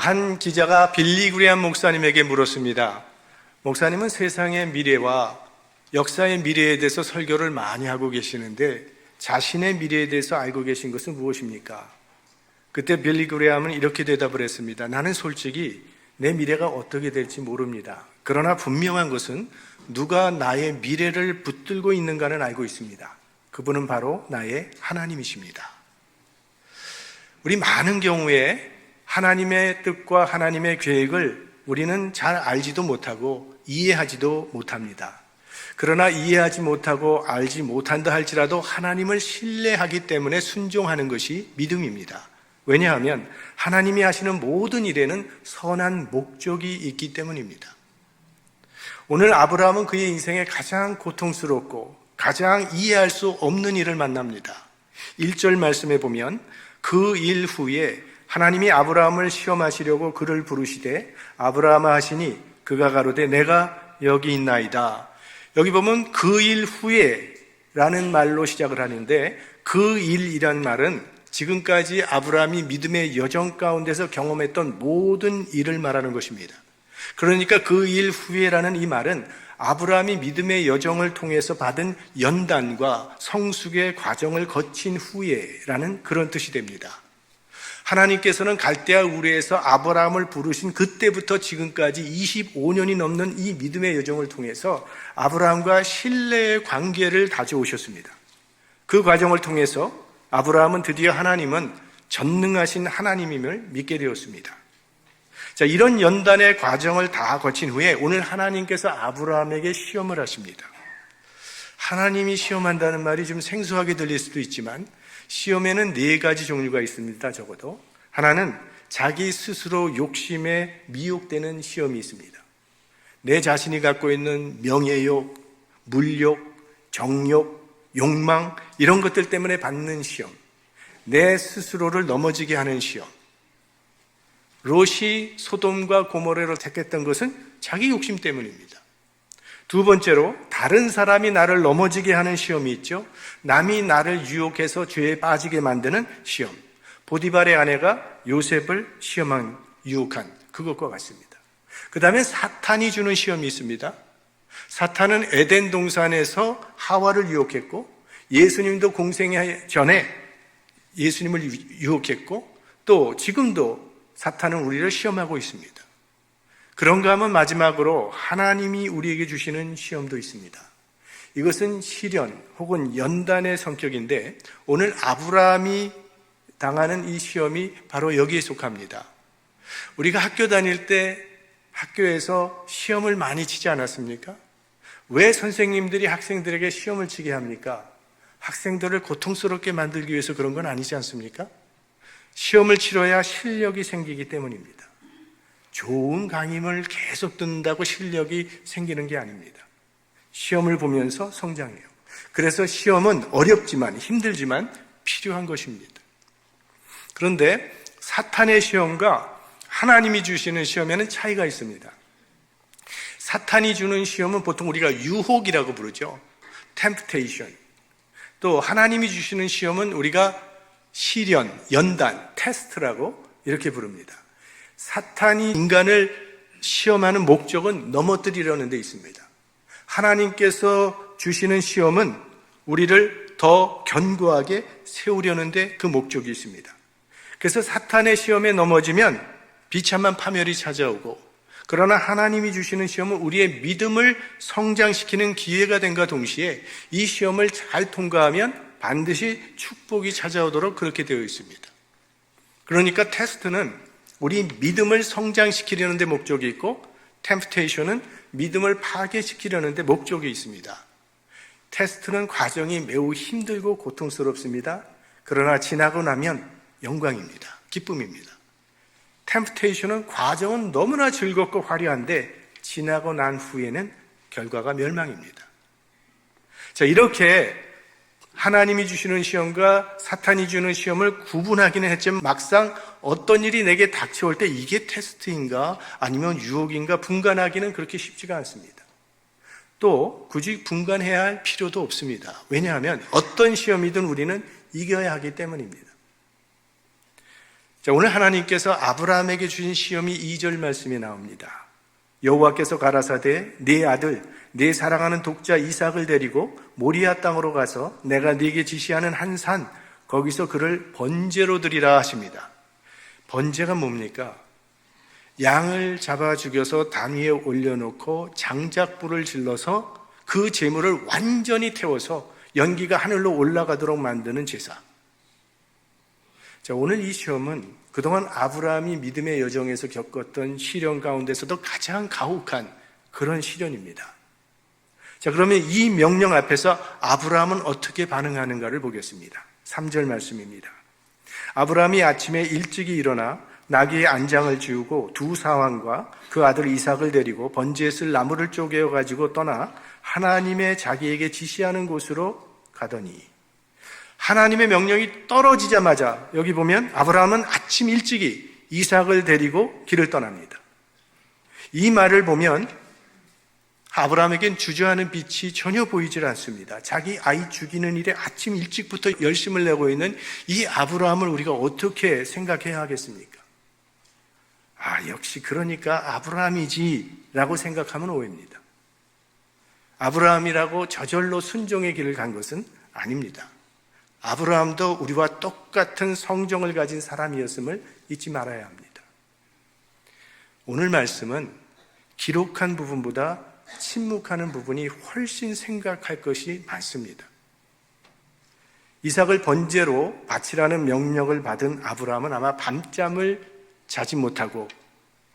한 기자가 빌리 그레이엄 목사님에게 물었습니다. 목사님은 세상의 미래와 역사의 미래에 대해서 설교를 많이 하고 계시는데 자신의 미래에 대해서 알고 계신 것은 무엇입니까? 그때 빌리 그레이엄은 이렇게 대답을 했습니다. 나는 솔직히 내 미래가 어떻게 될지 모릅니다. 그러나 분명한 것은 누가 나의 미래를 붙들고 있는가는 알고 있습니다. 그분은 바로 나의 하나님이십니다. 우리 많은 경우에 하나님의 뜻과 하나님의 계획을 우리는 잘 알지도 못하고 이해하지도 못합니다. 그러나 이해하지 못하고 알지 못한다 할지라도 하나님을 신뢰하기 때문에 순종하는 것이 믿음입니다. 왜냐하면 하나님이 하시는 모든 일에는 선한 목적이 있기 때문입니다. 오늘 아브라함은 그의 인생에 가장 고통스럽고 가장 이해할 수 없는 일을 만납니다. 1절 말씀에 보면 그 일 후에 하나님이 아브라함을 시험하시려고 그를 부르시되 아브라함아 하시니 그가 가로되 내가 여기 있나이다. 여기 보면 그 일 후에 라는 말로 시작을 하는데 그 일이란 말은 지금까지 아브라함이 믿음의 여정 가운데서 경험했던 모든 일을 말하는 것입니다. 그러니까 그 일 후에라는 이 말은 아브라함이 믿음의 여정을 통해서 받은 연단과 성숙의 과정을 거친 후에라는 그런 뜻이 됩니다. 하나님께서는 갈대아 우르에서 아브라함을 부르신 그때부터 지금까지 25년이 넘는 이 믿음의 여정을 통해서 아브라함과 신뢰의 관계를 다져오셨습니다. 그 과정을 통해서 아브라함은 드디어 하나님은 전능하신 하나님임을 믿게 되었습니다. 자, 이런 연단의 과정을 다 거친 후에 오늘 하나님께서 아브라함에게 시험을 하십니다. 하나님이 시험한다는 말이 좀 생소하게 들릴 수도 있지만 시험에는 4가지 종류가 있습니다. 적어도 하나는 자기 스스로 욕심에 미혹되는 시험이 있습니다. 내 자신이 갖고 있는 명예욕, 물욕, 정욕, 욕망 이런 것들 때문에 받는 시험, 내 스스로를 넘어지게 하는 시험. 롯이 소돔과 고모라를 택했던 것은 자기 욕심 때문입니다. 두 번째로 다른 사람이 나를 넘어지게 하는 시험이 있죠. 남이 나를 유혹해서 죄에 빠지게 만드는 시험. 보디발의 아내가 요셉을 유혹한 그것과 같습니다. 그 다음에 사탄이 주는 시험이 있습니다. 사탄은 에덴 동산에서 하와를 유혹했고 예수님도 공생의 전에 예수님을 유혹했고 또 지금도 사탄은 우리를 시험하고 있습니다. 그런가 하면 마지막으로 하나님이 우리에게 주시는 시험도 있습니다. 이것은 시련 혹은 연단의 성격인데 오늘 아브라함이 당하는 이 시험이 바로 여기에 속합니다. 우리가 학교 다닐 때 학교에서 시험을 많이 치지 않았습니까? 왜 선생님들이 학생들에게 시험을 치게 합니까? 학생들을 고통스럽게 만들기 위해서 그런 건 아니지 않습니까? 시험을 치러야 실력이 생기기 때문입니다. 좋은 강의를 계속 듣는다고 실력이 생기는 게 아닙니다. 시험을 보면서 성장해요. 그래서 시험은 어렵지만 힘들지만 필요한 것입니다. 그런데 사탄의 시험과 하나님이 주시는 시험에는 차이가 있습니다. 사탄이 주는 시험은 보통 우리가 유혹이라고 부르죠. temptation. 또 하나님이 주시는 시험은 우리가 시련, 연단, 테스트라고 이렇게 부릅니다. 사탄이 인간을 시험하는 목적은 넘어뜨리려는 데 있습니다. 하나님께서 주시는 시험은 우리를 더 견고하게 세우려는 데 그 목적이 있습니다. 그래서 사탄의 시험에 넘어지면 비참한 파멸이 찾아오고 그러나 하나님이 주시는 시험은 우리의 믿음을 성장시키는 기회가 됨과 동시에 이 시험을 잘 통과하면 반드시 축복이 찾아오도록 그렇게 되어 있습니다. 그러니까 테스트는 우리 믿음을 성장시키려는 데 목적이 있고 템프테이션은 믿음을 파괴시키려는 데 목적이 있습니다. 테스트는 과정이 매우 힘들고 고통스럽습니다. 그러나 지나고 나면 영광입니다. 기쁨입니다. 템프테이션은 과정은 너무나 즐겁고 화려한데 지나고 난 후에는 결과가 멸망입니다. 자, 이렇게 하나님이 주시는 시험과 사탄이 주는 시험을 구분하기는 했지만 막상 어떤 일이 내게 닥쳐올 때 이게 테스트인가 아니면 유혹인가 분간하기는 그렇게 쉽지가 않습니다. 또 굳이 분간해야 할 필요도 없습니다. 왜냐하면 어떤 시험이든 우리는 이겨야 하기 때문입니다. 자, 오늘 하나님께서 아브라함에게 주신 시험이 2절 말씀에 나옵니다. 여호와께서 가라사대 네 아들 네 사랑하는 독자 이삭을 데리고 모리아 땅으로 가서 내가 네게 지시하는 한 산 거기서 그를 번제로 드리라 하십니다. 번제가 뭡니까? 양을 잡아 죽여서 단 위에 올려놓고 장작불을 질러서 그 제물을 완전히 태워서 연기가 하늘로 올라가도록 만드는 제사. 자, 오늘 이 시험은 그동안 아브라함이 믿음의 여정에서 겪었던 시련 가운데서도 가장 가혹한 그런 시련입니다. 자, 그러면 이 명령 앞에서 아브라함은 어떻게 반응하는가를 보겠습니다. 3절 말씀입니다. 아브라함이 아침에 일찍이 일어나 나귀의 안장을 지우고 두 사환과 그 아들 이삭을 데리고 번제에 쓸 나무를 쪼개어 가지고 떠나 하나님의 자기에게 지시하는 곳으로 가더니, 하나님의 명령이 떨어지자마자 여기 보면 아브라함은 아침 일찍이 이삭을 데리고 길을 떠납니다. 이 말을 보면 아브라함에겐 주저하는 빛이 전혀 보이질 않습니다. 자기 아이 죽이는 일에 아침 일찍부터 열심을 내고 있는 이 아브라함을 우리가 어떻게 생각해야 하겠습니까? 역시 그러니까 아브라함이지 라고 생각하면 오해입니다. 아브라함이라고 저절로 순종의 길을 간 것은 아닙니다. 아브라함도 우리와 똑같은 성정을 가진 사람이었음을 잊지 말아야 합니다. 오늘 말씀은 기록한 부분보다 침묵하는 부분이 훨씬 생각할 것이 많습니다. 이삭을 번제로 바치라는 명령을 받은 아브라함은 아마 밤잠을 자지 못하고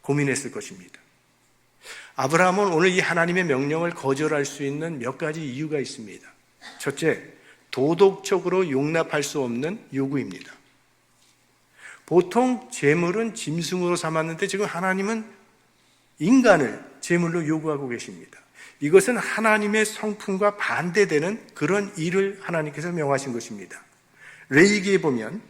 고민했을 것입니다. 아브라함은 오늘 이 하나님의 명령을 거절할 수 있는 몇 가지 이유가 있습니다. 첫째, 도덕적으로 용납할 수 없는 요구입니다. 보통 제물은 짐승으로 삼았는데 지금 하나님은 인간을 제물로 요구하고 계십니다. 이것은 하나님의 성품과 반대되는 그런 일을 하나님께서 명하신 것입니다. 레위기에 보면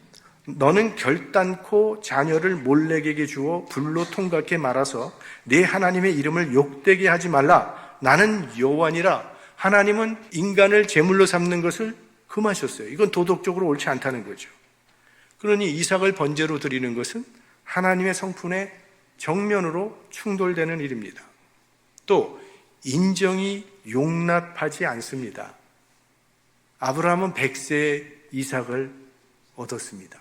너는 결단코 자녀를 몰렉에게 주어 불로 통각해 말아서 내 하나님의 이름을 욕되게 하지 말라. 나는 여호와니라. 하나님은 인간을 제물로 삼는 것을 금하셨어요. 이건 도덕적으로 옳지 않다는 거죠. 그러니 이삭을 번제로 드리는 것은 하나님의 성품에 정면으로 충돌되는 일입니다. 또 인정이 용납하지 않습니다. 아브라함은 100세에 이삭을 얻었습니다.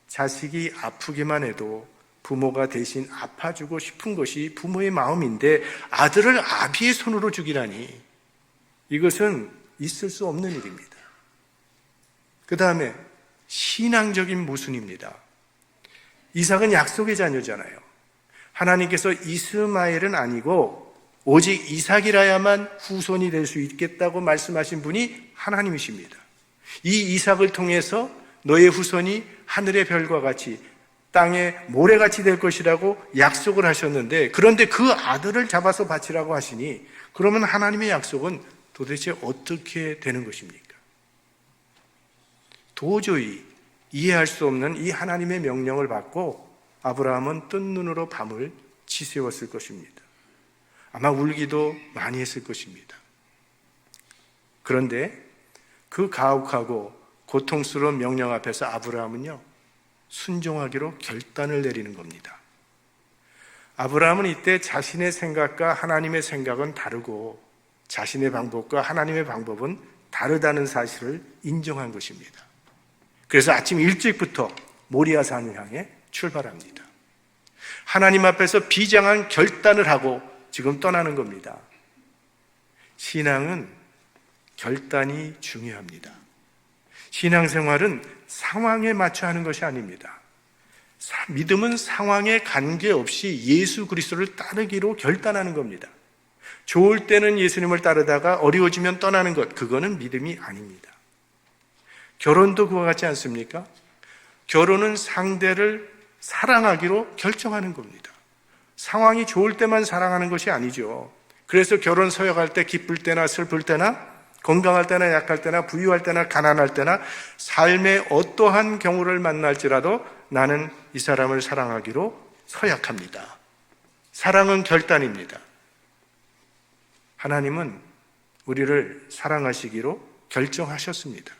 자식이 아프기만 해도 부모가 대신 아파주고 싶은 것이 부모의 마음인데 아들을 아비의 손으로 죽이라니, 이것은 있을 수 없는 일입니다. 그 다음에 신앙적인 모순입니다. 이삭은 약속의 자녀잖아요. 하나님께서 이스마엘은 아니고 오직 이삭이라야만 후손이 될 수 있겠다고 말씀하신 분이 하나님이십니다. 이 이삭을 통해서 너의 후손이 하늘의 별과 같이 땅의 모래같이 될 것이라고 약속을 하셨는데, 그런데 그 아들을 잡아서 바치라고 하시니, 그러면 하나님의 약속은 도대체 어떻게 되는 것입니까? 도저히 이해할 수 없는 이 하나님의 명령을 받고 아브라함은 뜬 눈으로 밤을 지새웠을 것입니다. 아마 울기도 많이 했을 것입니다. 그런데 그 가혹하고 고통스러운 명령 앞에서 아브라함은요, 순종하기로 결단을 내리는 겁니다. 아브라함은 이때 자신의 생각과 하나님의 생각은 다르고 자신의 방법과 하나님의 방법은 다르다는 사실을 인정한 것입니다. 그래서 아침 일찍부터 모리아산을 향해 출발합니다. 하나님 앞에서 비장한 결단을 하고 지금 떠나는 겁니다. 신앙은 결단이 중요합니다. 신앙생활은 상황에 맞춰 하는 것이 아닙니다. 믿음은 상황에 관계없이 예수 그리스도를 따르기로 결단하는 겁니다. 좋을 때는 예수님을 따르다가 어려워지면 떠나는 것, 그거는 믿음이 아닙니다. 결혼도 그와 같지 않습니까? 결혼은 상대를 사랑하기로 결정하는 겁니다. 상황이 좋을 때만 사랑하는 것이 아니죠. 그래서 결혼 서약할 때 기쁠 때나 슬플 때나 건강할 때나 약할 때나 부유할 때나 가난할 때나 삶의 어떠한 경우를 만날지라도 나는 이 사람을 사랑하기로 서약합니다. 사랑은 결단입니다. 하나님은 우리를 사랑하시기로 결정하셨습니다.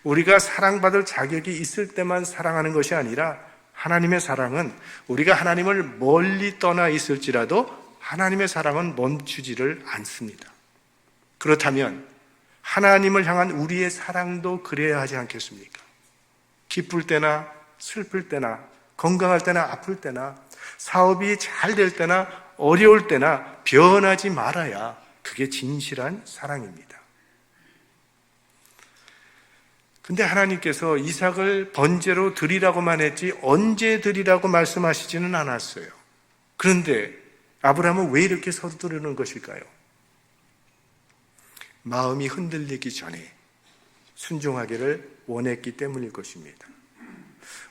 우리가 사랑받을 자격이 있을 때만 사랑하는 것이 아니라 하나님의 사랑은 우리가 하나님을 멀리 떠나 있을지라도 하나님의 사랑은 멈추지를 않습니다. 그렇다면 하나님을 향한 우리의 사랑도 그래야 하지 않겠습니까? 기쁠 때나 슬플 때나 건강할 때나 아플 때나 사업이 잘 될 때나 어려울 때나 변하지 말아야 그게 진실한 사랑입니다. 근데 하나님께서 이삭을 번제로 드리라고만 했지 언제 드리라고 말씀하시지는 않았어요. 그런데 아브라함은 왜 이렇게 서두르는 것일까요? 마음이 흔들리기 전에 순종하기를 원했기 때문일 것입니다.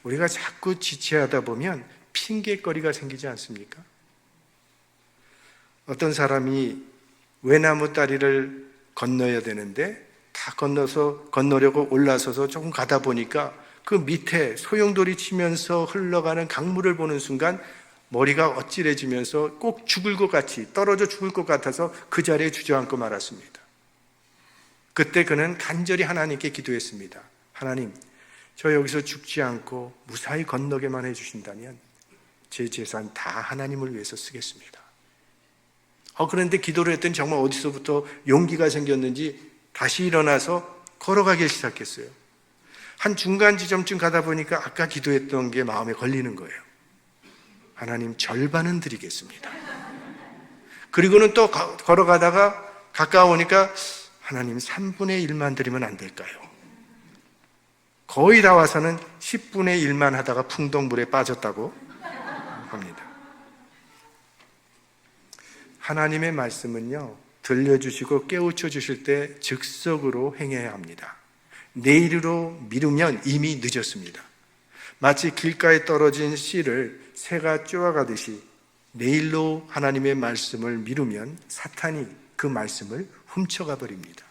우리가 자꾸 지체하다 보면 핑계거리가 생기지 않습니까? 어떤 사람이 외나무 다리를 건너야 되는데 다 건너려고 올라서서 조금 가다 보니까 그 밑에 소용돌이 치면서 흘러가는 강물을 보는 순간 머리가 어찌래지면서 꼭 죽을 것 같이 떨어져 죽을 것 같아서 그 자리에 주저앉고 말았습니다. 그때 그는 간절히 하나님께 기도했습니다. 하나님, 저 여기서 죽지 않고 무사히 건너게만 해주신다면 제 재산 다 하나님을 위해서 쓰겠습니다. 그런데 기도를 했더니 정말 어디서부터 용기가 생겼는지 다시 일어나서 걸어가기 시작했어요. 한 중간 지점쯤 가다 보니까 아까 기도했던 게 마음에 걸리는 거예요. 하나님, 절반은 드리겠습니다. 그리고는 또 걸어가다가 가까우니까 하나님 3분의 1만 드리면 안 될까요? 거의 다 와서는 10분의 1만 하다가 풍덩물에 빠졌다고 합니다. 하나님의 말씀은요, 들려주시고 깨우쳐 주실 때 즉석으로 행해야 합니다. 내일으로 미루면 이미 늦었습니다. 마치 길가에 떨어진 씨를 새가 쪼아가듯이 내일로 하나님의 말씀을 미루면 사탄이 그 말씀을 훔쳐가 버립니다.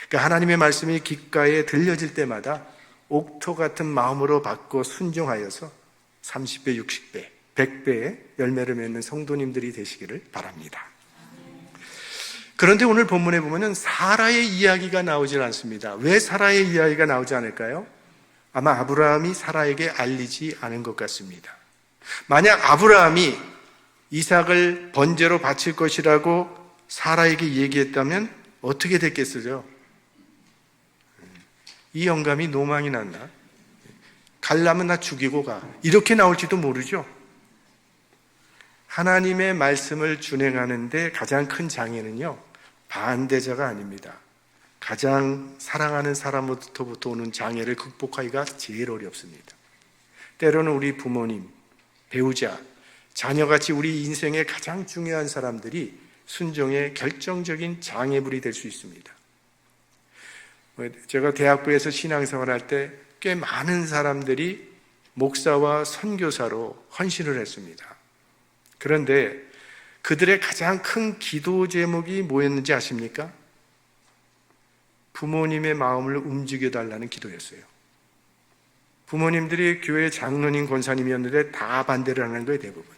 그러니까 하나님의 말씀이 귓가에 들려질 때마다 옥토 같은 마음으로 받고 순종하여서 30배, 60배, 100배의 열매를 맺는 성도님들이 되시기를 바랍니다. 그런데 오늘 본문에 보면은 사라의 이야기가 나오질 않습니다. 왜 사라의 이야기가 나오지 않을까요? 아마 아브라함이 사라에게 알리지 않은 것 같습니다. 만약 아브라함이 이삭을 번제로 바칠 것이라고 사라에게 얘기했다면 어떻게 됐겠어요? 이 영감이 노망이 났나? 갈라면 나 죽이고 가. 이렇게 나올지도 모르죠. 하나님의 말씀을 준행하는데 가장 큰 장애는요, 반대자가 아닙니다. 가장 사랑하는 사람부터 오는 장애를 극복하기가 제일 어렵습니다. 때로는 우리 부모님, 배우자, 자녀같이 우리 인생의 가장 중요한 사람들이 순종의 결정적인 장애물이 될 수 있습니다. 제가 대학부에서 신앙생활할 때 꽤 많은 사람들이 목사와 선교사로 헌신을 했습니다. 그런데 그들의 가장 큰 기도 제목이 뭐였는지 아십니까? 부모님의 마음을 움직여달라는 기도였어요. 부모님들이 교회 장로님, 권사님이었는데 다 반대를 하는 거예요, 대부분.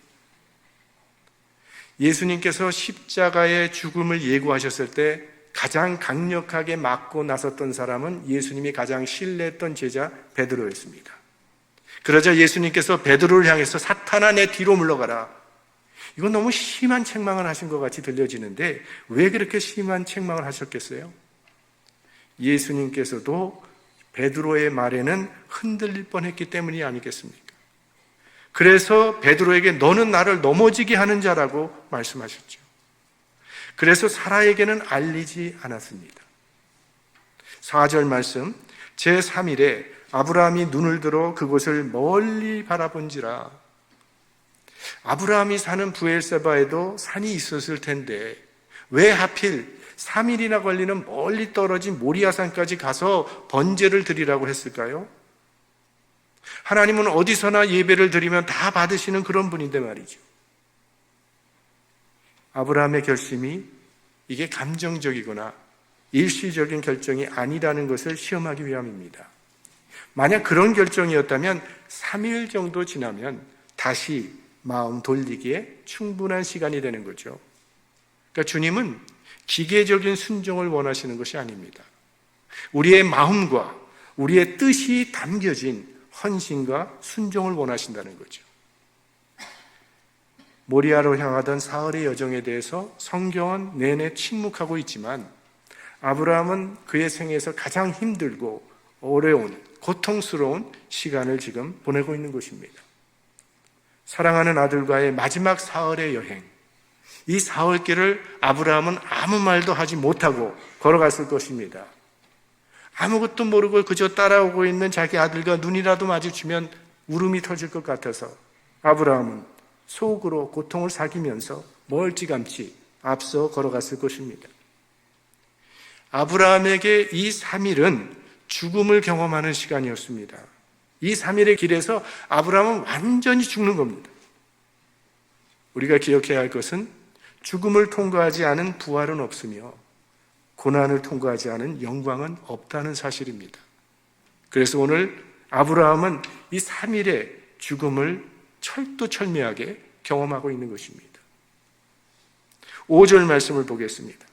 예수님께서 십자가의 죽음을 예고하셨을 때 가장 강력하게 맞고 나섰던 사람은 예수님이 가장 신뢰했던 제자 베드로였습니다. 그러자 예수님께서 베드로를 향해서 사탄아 내 뒤로 물러가라. 이건 너무 심한 책망을 하신 것 같이 들려지는데 왜 그렇게 심한 책망을 하셨겠어요? 예수님께서도 베드로의 말에는 흔들릴 뻔했기 때문이 아니겠습니까? 그래서 베드로에게 너는 나를 넘어지게 하는 자라고 말씀하셨죠. 그래서 사라에게는 알리지 않았습니다. 4절 말씀, 제3일에 아브라함이 눈을 들어 그곳을 멀리 바라본지라. 아브라함이 사는 부엘세바에도 산이 있었을 텐데 왜 하필 3일이나 걸리는 멀리 떨어진 모리아산까지 가서 번제를 드리라고 했을까요? 하나님은 어디서나 예배를 드리면 다 받으시는 그런 분인데 말이죠. 아브라함의 결심이 이게 감정적이거나 일시적인 결정이 아니라는 것을 시험하기 위함입니다. 만약 그런 결정이었다면 3일 정도 지나면 다시 마음 돌리기에 충분한 시간이 되는 거죠. 그러니까 주님은 기계적인 순종을 원하시는 것이 아닙니다. 우리의 마음과 우리의 뜻이 담겨진 헌신과 순종을 원하신다는 거죠. 모리아로 향하던 사흘의 여정에 대해서 성경은 내내 침묵하고 있지만 아브라함은 그의 생애에서 가장 힘들고 어려운 고통스러운 시간을 지금 보내고 있는 것입니다. 사랑하는 아들과의 마지막 사흘의 여행, 이 사흘길을 아브라함은 아무 말도 하지 못하고 걸어갔을 것입니다. 아무것도 모르고 그저 따라오고 있는 자기 아들과 눈이라도 마주치면 울음이 터질 것 같아서 아브라함은 속으로 고통을 사귀면서 멀찌감치 앞서 걸어갔을 것입니다. 아브라함에게 이 3일은 죽음을 경험하는 시간이었습니다. 이 3일의 길에서 아브라함은 완전히 죽는 겁니다. 우리가 기억해야 할 것은 죽음을 통과하지 않은 부활은 없으며 고난을 통과하지 않은 영광은 없다는 사실입니다. 그래서 오늘 아브라함은 이 3일의 죽음을 철두철미하게 경험하고 있는 것입니다. 5절 말씀을 보겠습니다.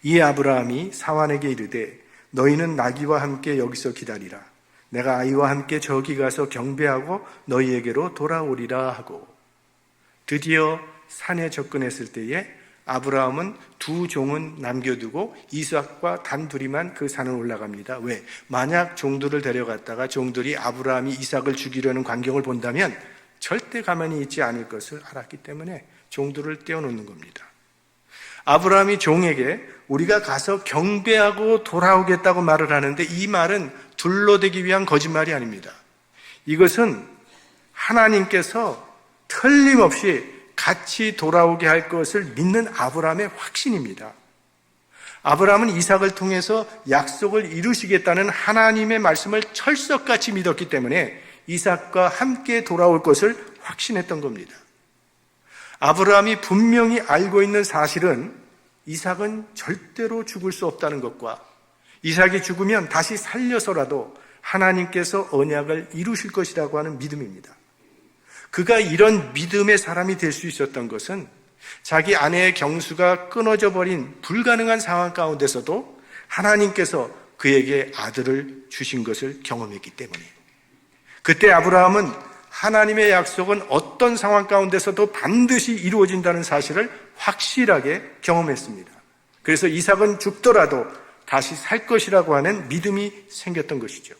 이에 아브라함이 사환에게 이르되 너희는 나귀와 함께 여기서 기다리라. 내가 아이와 함께 저기 가서 경배하고 너희에게로 돌아오리라 하고, 드디어 산에 접근했을 때에 아브라함은 두 종은 남겨두고 이삭과 단둘이만 그 산을 올라갑니다. 왜? 만약 종들을 데려갔다가 종들이 아브라함이 이삭을 죽이려는 광경을 본다면 절대 가만히 있지 않을 것을 알았기 때문에 종들을 떼어놓는 겁니다. 아브라함이 종에게 우리가 가서 경배하고 돌아오겠다고 말을 하는데 이 말은 둘러대기 위한 거짓말이 아닙니다. 이것은 하나님께서 틀림없이 같이 돌아오게 할 것을 믿는 아브라함의 확신입니다. 아브라함은 이삭을 통해서 약속을 이루시겠다는 하나님의 말씀을 철석같이 믿었기 때문에 이삭과 함께 돌아올 것을 확신했던 겁니다. 아브라함이 분명히 알고 있는 사실은 이삭은 절대로 죽을 수 없다는 것과 이삭이 죽으면 다시 살려서라도 하나님께서 언약을 이루실 것이라고 하는 믿음입니다. 그가 이런 믿음의 사람이 될 수 있었던 것은 자기 아내의 경수가 끊어져 버린 불가능한 상황 가운데서도 하나님께서 그에게 아들을 주신 것을 경험했기 때문이에요. 그때 아브라함은 하나님의 약속은 어떤 상황 가운데서도 반드시 이루어진다는 사실을 확실하게 경험했습니다. 그래서 이삭은 죽더라도 다시 살 것이라고 하는 믿음이 생겼던 것이죠.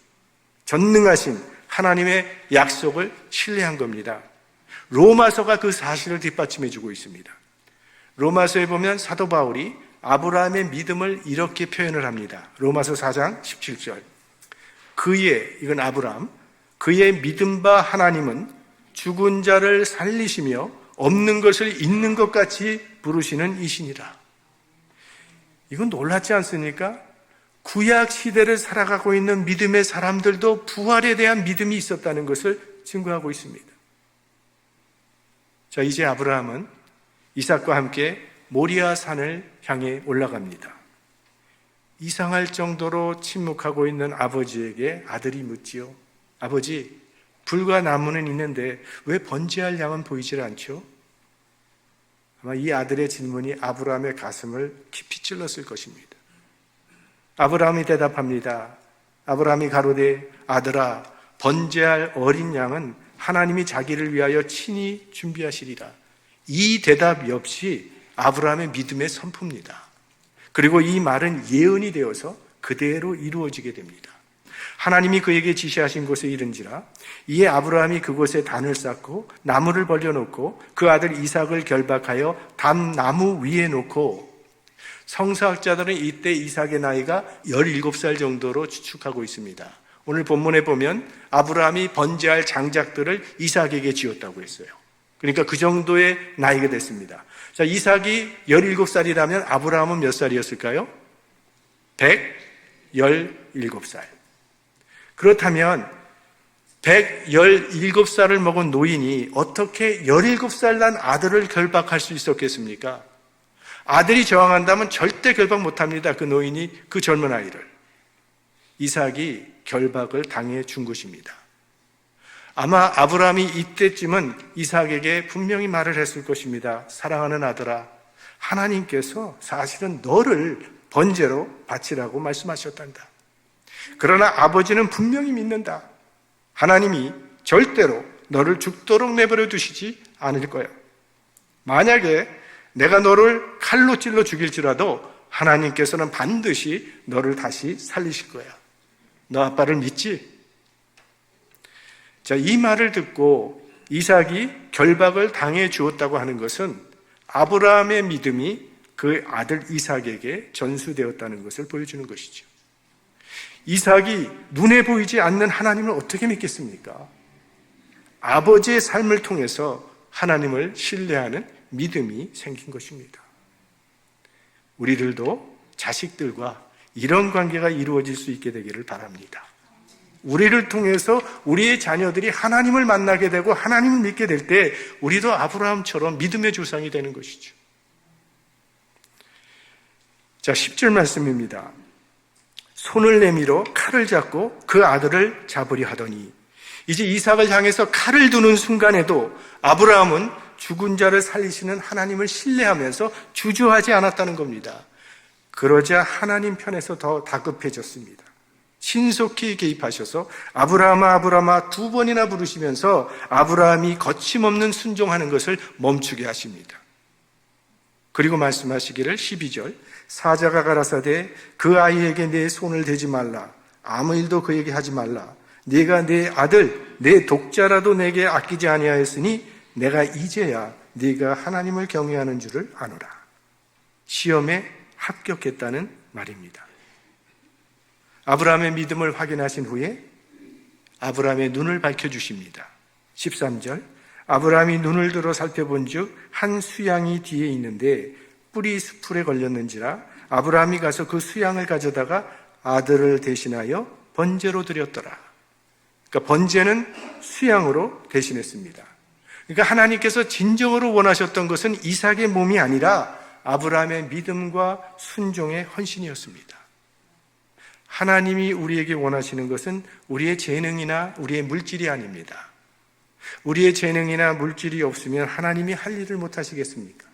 전능하신 하나님의 약속을 신뢰한 겁니다. 로마서가 그 사실을 뒷받침해주고 있습니다. 로마서에 보면 사도 바울이 아브라함의 믿음을 이렇게 표현을 합니다. 로마서 4장 17절. 이건 아브라함, 그의 믿음 바 하나님은 죽은 자를 살리시며 없는 것을 있는 것 같이 부르시는 이시니라. 이건 놀랍지 않습니까? 구약 시대를 살아가고 있는 믿음의 사람들도 부활에 대한 믿음이 있었다는 것을 증거하고 있습니다. 자, 이제 아브라함은 이삭과 함께 모리아 산을 향해 올라갑니다. 이상할 정도로 침묵하고 있는 아버지에게 아들이 묻지요. 아버지, 불과 나무는 있는데 왜 번제할 양은 보이질 않죠? 아마 이 아들의 질문이 아브라함의 가슴을 깊이 찔렀을 것입니다. 아브라함이 대답합니다. 아브라함이 가로되 아들아, 번제할 어린 양은 하나님이 자기를 위하여 친히 준비하시리라. 이 대답 역시 아브라함의 믿음의 선포입니다. 그리고 이 말은 예언이 되어서 그대로 이루어지게 됩니다. 하나님이 그에게 지시하신 곳에 이른지라. 이에 아브라함이 그곳에 단을 쌓고 나무를 벌려놓고 그 아들 이삭을 결박하여 담나무 위에 놓고, 성서학자들은 이때 이삭의 나이가 17살 정도로 추측하고 있습니다. 오늘 본문에 보면 아브라함이 번제할 장작들을 이삭에게 지었다고 했어요. 그러니까 그 정도의 나이가 됐습니다. 자, 이삭이 17살이라면 아브라함은 몇 살이었을까요? 117살. 그렇다면 117살을 먹은 노인이 어떻게 17살 난 아들을 결박할 수 있었겠습니까? 아들이 저항한다면 절대 결박 못합니다. 그 노인이 그 젊은 아이를. 이삭이 결박을 당해 준 것입니다. 아마 아브라함이 이때쯤은 이삭에게 분명히 말을 했을 것입니다. 사랑하는 아들아, 하나님께서 사실은 너를 번제로 바치라고 말씀하셨단다. 그러나 아버지는 분명히 믿는다. 하나님이 절대로 너를 죽도록 내버려 두시지 않을 거야. 만약에 내가 너를 칼로 찔러 죽일지라도 하나님께서는 반드시 너를 다시 살리실 거야. 너 아빠를 믿지? 자, 이 말을 듣고 이삭이 결박을 당해 주었다고 하는 것은 아브라함의 믿음이 그 아들 이삭에게 전수되었다는 것을 보여주는 것이죠. 이삭이 눈에 보이지 않는 하나님을 어떻게 믿겠습니까? 아버지의 삶을 통해서 하나님을 신뢰하는 믿음이 생긴 것입니다. 우리들도 자식들과 이런 관계가 이루어질 수 있게 되기를 바랍니다. 우리를 통해서 우리의 자녀들이 하나님을 만나게 되고 하나님을 믿게 될 때 우리도 아브라함처럼 믿음의 조상이 되는 것이죠. 자, 10절 말씀입니다. 손을 내밀어 칼을 잡고 그 아들을 잡으려 하더니, 이제 이삭을 향해서 칼을 두는 순간에도 아브라함은 죽은 자를 살리시는 하나님을 신뢰하면서 주저하지 않았다는 겁니다. 그러자 하나님 편에서 더 다급해졌습니다. 신속히 개입하셔서 아브라함아 아브라함아 두 번이나 부르시면서 아브라함이 거침없는 순종하는 것을 멈추게 하십니다. 그리고 말씀하시기를 12절, 사자가 가라사대 그 아이에게 내 손을 대지 말라. 아무 일도 그에게 하지 말라. 네가 내 아들 내 독자라도 내게 아끼지 아니하였으니 내가 이제야 네가 하나님을 경외하는 줄을 아노라. 시험에 합격했다는 말입니다. 아브라함의 믿음을 확인하신 후에 아브라함의 눈을 밝혀주십니다. 13절, 아브라함이 눈을 들어 살펴본 즉 한 수양이 뒤에 있는데 뿔이 수풀에 걸렸는지라 아브라함이 가서 그 수양을 가져다가 아들을 대신하여 번제로 드렸더라. 그러니까 번제는 수양으로 대신했습니다. 그러니까 하나님께서 진정으로 원하셨던 것은 이삭의 몸이 아니라 아브라함의 믿음과 순종의 헌신이었습니다. 하나님이 우리에게 원하시는 것은 우리의 재능이나 우리의 물질이 아닙니다. 우리의 재능이나 물질이 없으면 하나님이 할 일을 못 하시겠습니까?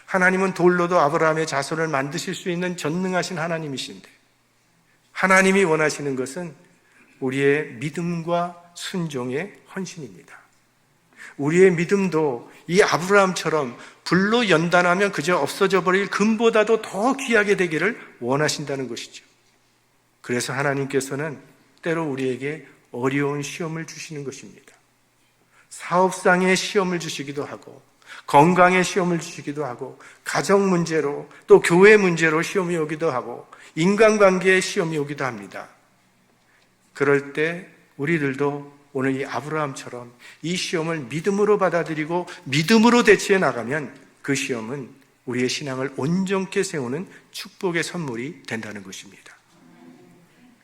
하나님은 돌로도 아브라함의 자손을 만드실 수 있는 전능하신 하나님이신데, 하나님이 원하시는 것은 우리의 믿음과 순종의 헌신입니다. 우리의 믿음도 이 아브라함처럼 불로 연단하면 그저 없어져 버릴 금보다도 더 귀하게 되기를 원하신다는 것이죠. 그래서 하나님께서는 때로 우리에게 어려운 시험을 주시는 것입니다. 사업상의 시험을 주시기도 하고, 건강의 시험을 주시기도 하고, 가정 문제로, 또 교회 문제로 시험이 오기도 하고, 인간관계의 시험이 오기도 합니다. 그럴 때 우리들도 오늘 이 아브라함처럼 이 시험을 믿음으로 받아들이고 믿음으로 대처해 나가면 그 시험은 우리의 신앙을 온전케 세우는 축복의 선물이 된다는 것입니다.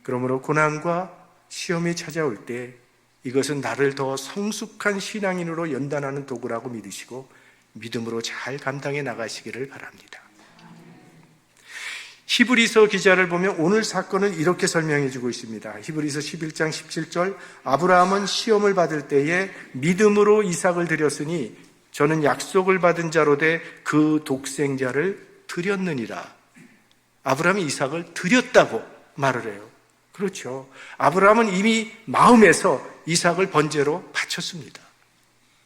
그러므로 고난과 시험이 찾아올 때 이것은 나를 더 성숙한 신앙인으로 연단하는 도구라고 믿으시고 믿음으로 잘 감당해 나가시기를 바랍니다. 히브리서 기자를 보면 오늘 사건을 이렇게 설명해 주고 있습니다. 히브리서 11장 17절, 아브라함은 시험을 받을 때에 믿음으로 이삭을 드렸으니 저는 약속을 받은 자로 돼 그 독생자를 드렸느니라. 아브라함이 이삭을 드렸다고 말을 해요. 그렇죠. 아브라함은 이미 마음에서 이삭을 번제로 바쳤습니다.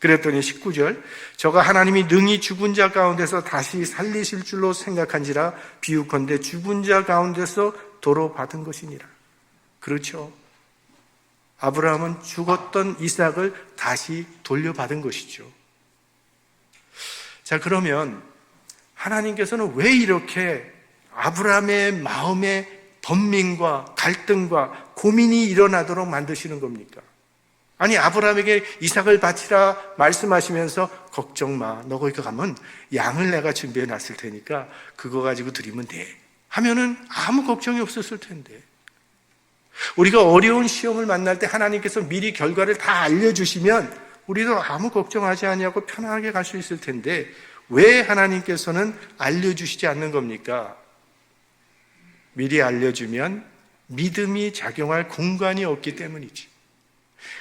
그랬더니 19절, 저가 하나님이 능히 죽은 자 가운데서 다시 살리실 줄로 생각한지라 비유컨대 죽은 자 가운데서 도로 받은 것이니라. 그렇죠. 아브라함은 죽었던 이삭을 다시 돌려받은 것이죠. 자, 그러면 하나님께서는 왜 이렇게 아브라함의 마음에 번민과 갈등과 고민이 일어나도록 만드시는 겁니까? 아니, 아브라함에게 이삭을 바치라 말씀하시면서 걱정 마, 너 거기 가면 양을 내가 준비해 놨을 테니까 그거 가지고 드리면 돼 하면은 아무 걱정이 없었을 텐데, 우리가 어려운 시험을 만날 때 하나님께서 미리 결과를 다 알려주시면 우리도 아무 걱정하지 아니하고 편안하게 갈 수 있을 텐데 왜 하나님께서는 알려주시지 않는 겁니까? 미리 알려주면 믿음이 작용할 공간이 없기 때문이지.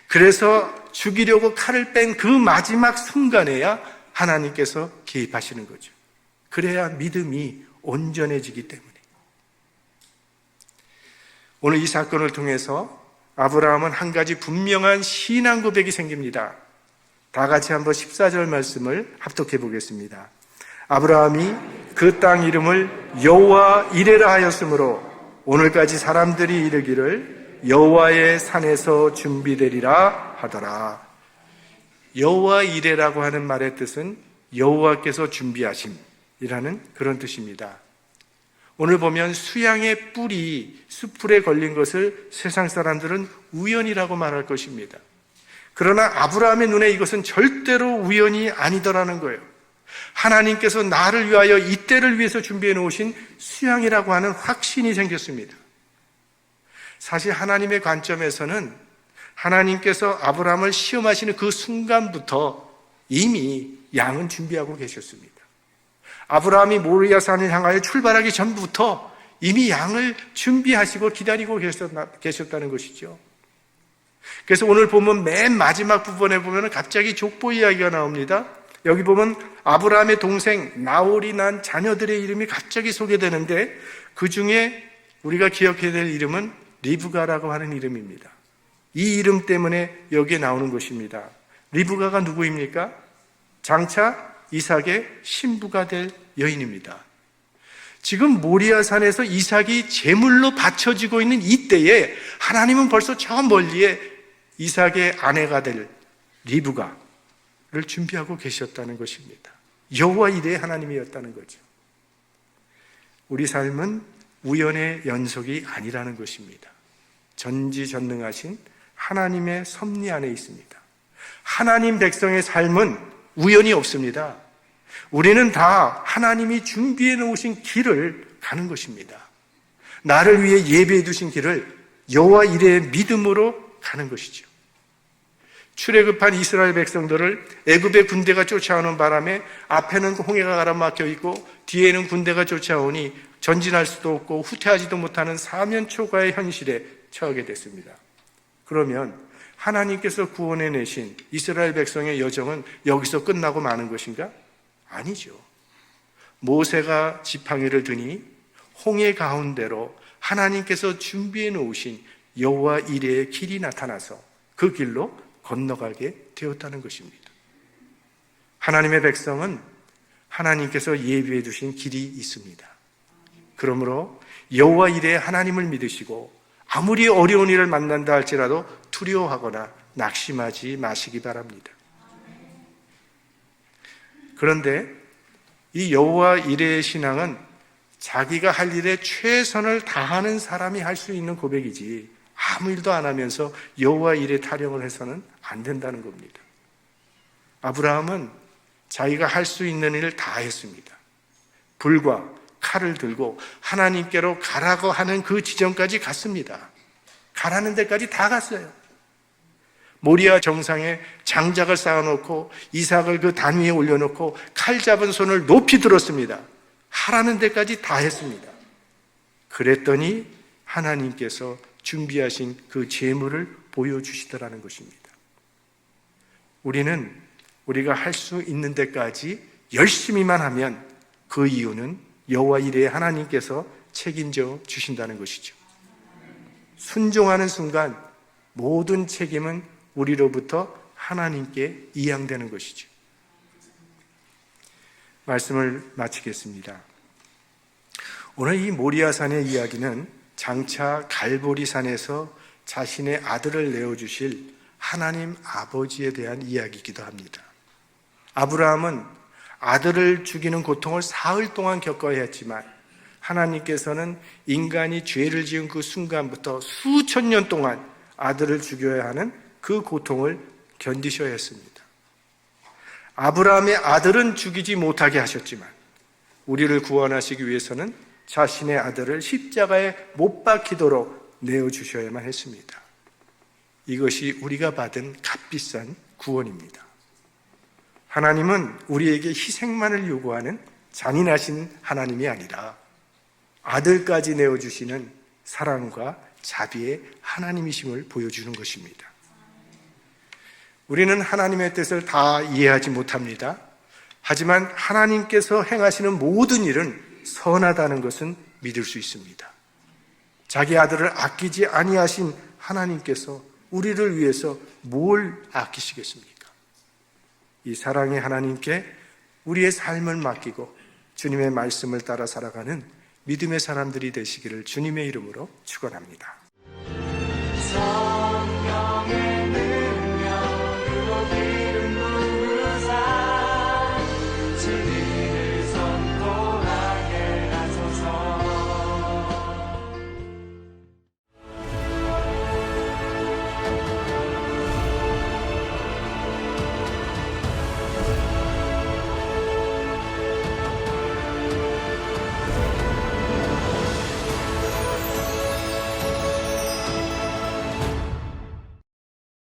그래서 죽이려고 칼을 뺀 그 마지막 순간에야 하나님께서 개입하시는 거죠. 그래야 믿음이 온전해지기 때문에. 오늘 이 사건을 통해서 아브라함은 한 가지 분명한 신앙 고백이 생깁니다. 다 같이 한번 14절 말씀을 합독해 보겠습니다. 아브라함이 그 땅 이름을 여호와 이레라 하였으므로 오늘까지 사람들이 이르기를 여호와의 산에서 준비되리라 하더라. 여호와 이레라고 하는 말의 뜻은 여호와께서 준비하심이라는 그런 뜻입니다. 오늘 보면 수양의 뿔이 숯불에 걸린 것을 세상 사람들은 우연이라고 말할 것입니다. 그러나 아브라함의 눈에 이것은 절대로 우연이 아니더라는 거예요. 하나님께서 나를 위하여 이때를 위해서 준비해 놓으신 수양이라고 하는 확신이 생겼습니다. 사실 하나님의 관점에서는 하나님께서 아브라함을 시험하시는 그 순간부터 이미 양은 준비하고 계셨습니다. 아브라함이 모리아산을 향하여 출발하기 전부터 이미 양을 준비하시고 기다리고 계셨다는 것이죠. 그래서 오늘 보면 맨 마지막 부분에 보면 갑자기 족보 이야기가 나옵니다. 여기 보면 아브라함의 동생 나홀이 난 자녀들의 이름이 갑자기 소개되는데 그 중에 우리가 기억해야 될 이름은 리브가라고 하는 이름입니다. 이 이름 때문에 여기에 나오는 것입니다. 리브가가 누구입니까? 장차 이삭의 신부가 될 여인입니다. 지금 모리아산에서 이삭이 제물로 바쳐지고 있는 이때에 하나님은 벌써 저 멀리에 이삭의 아내가 될 리브가를 준비하고 계셨다는 것입니다. 여호와 이레의 하나님이었다는 거죠. 우리 삶은 우연의 연속이 아니라는 것입니다. 전지전능하신 하나님의 섭리 안에 있습니다. 하나님 백성의 삶은 우연이 없습니다. 우리는 다 하나님이 준비해 놓으신 길을 가는 것입니다. 나를 위해 예배해 두신 길을 여호와 이레의 믿음으로 가는 것이죠. 출애굽한 이스라엘 백성들을 애굽의 군대가 쫓아오는 바람에 앞에는 홍해가 가로막혀 있고 뒤에는 군대가 쫓아오니 전진할 수도 없고 후퇴하지도 못하는 사면초가의 현실에 처하게 됐습니다. 그러면 하나님께서 구원해내신 이스라엘 백성의 여정은 여기서 끝나고 마는 것인가? 아니죠. 모세가 지팡이를 드니 홍해 가운데로 하나님께서 준비해 놓으신 여호와 이레의 길이 나타나서 그 길로 건너가게 되었다는 것입니다. 하나님의 백성은 하나님께서 예비해 두신 길이 있습니다. 그러므로 여호와 이레의 하나님을 믿으시고 아무리 어려운 일을 만난다 할지라도 두려워하거나 낙심하지 마시기 바랍니다. 그런데 이 여호와 이레의 신앙은 자기가 할 일에 최선을 다하는 사람이 할 수 있는 고백이지 아무 일도 안 하면서 여호와 이레 타령을 해서는 안 된다는 겁니다. 아브라함은 자기가 할 수 있는 일을 다 했습니다. 불과 칼을 들고 하나님께로 가라고 하는 그 지점까지 갔습니다. 가라는 데까지 다 갔어요. 모리아 정상에 장작을 쌓아놓고 이삭을 그 단 위에 올려놓고 칼 잡은 손을 높이 들었습니다. 하라는 데까지 다 했습니다. 그랬더니 하나님께서 준비하신 그 제물을 보여주시더라는 것입니다. 우리는 우리가 할 수 있는 데까지 열심히만 하면 그 이유는 여호와 이레의 하나님께서 책임져 주신다는 것이죠. 순종하는 순간 모든 책임은 우리로부터 하나님께 이양되는 것이죠. 말씀을 마치겠습니다. 오늘 이 모리아산의 이야기는 장차 갈보리산에서 자신의 아들을 내어주실 하나님 아버지에 대한 이야기이기도 합니다. 아브라함은 아들을 죽이는 고통을 사흘 동안 겪어야 했지만 하나님께서는 인간이 죄를 지은 그 순간부터 수천 년 동안 아들을 죽여야 하는 그 고통을 견디셔야 했습니다. 아브라함의 아들은 죽이지 못하게 하셨지만 우리를 구원하시기 위해서는 자신의 아들을 십자가에 못 박히도록 내어주셔야만 했습니다. 이것이 우리가 받은 값비싼 구원입니다. 하나님은 우리에게 희생만을 요구하는 잔인하신 하나님이 아니라 아들까지 내어주시는 사랑과 자비의 하나님이심을 보여주는 것입니다. 우리는 하나님의 뜻을 다 이해하지 못합니다. 하지만 하나님께서 행하시는 모든 일은 선하다는 것은 믿을 수 있습니다. 자기 아들을 아끼지 아니하신 하나님께서 우리를 위해서 뭘 아끼시겠습니까? 이 사랑의 하나님께 우리의 삶을 맡기고 주님의 말씀을 따라 살아가는 믿음의 사람들이 되시기를 주님의 이름으로 축원합니다.